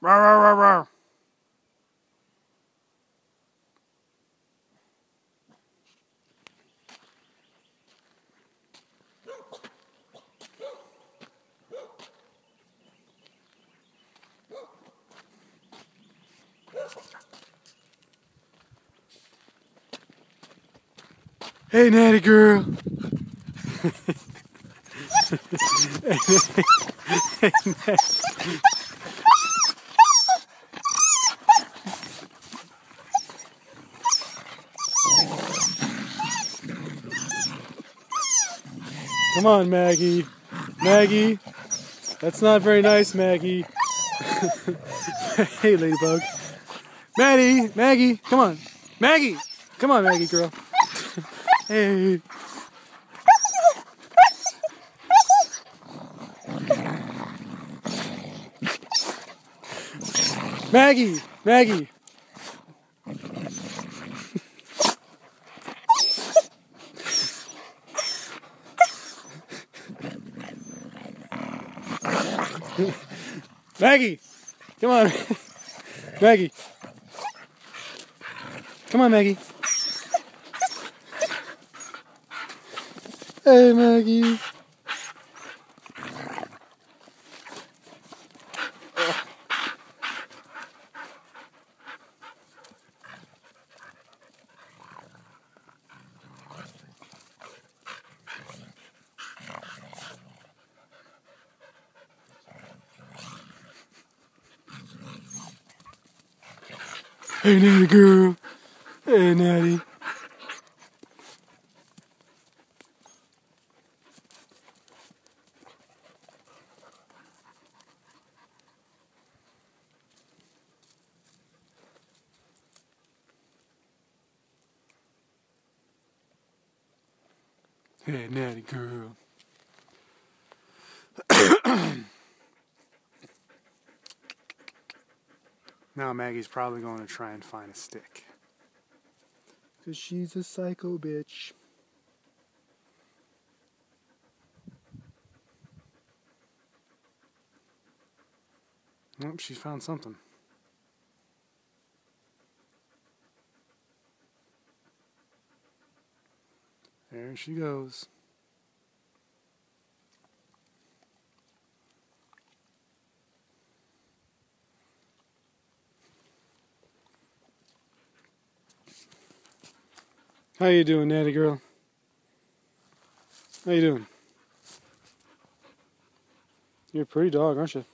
Rawr, rawr, rawr, rawr. Hey, natty girl. Come on, Maggie. Maggie. That's not very nice, Maggie. Hey, Ladybug. Maddie, Maggie, come on. Maggie! Come on, Maggie girl. Hey. Maggie! Maggie! Maggie! Come on. Maggie. Come on, Maggie. Hey, Maggie. Hey, natty girl. Hey, natty. Hey, natty girl. Now Maggie's probably going to try and find a stick. Because she's a psycho bitch. Nope, she found something. There she goes. How you doing, natty girl? How you doing? You're a pretty dog, aren't you?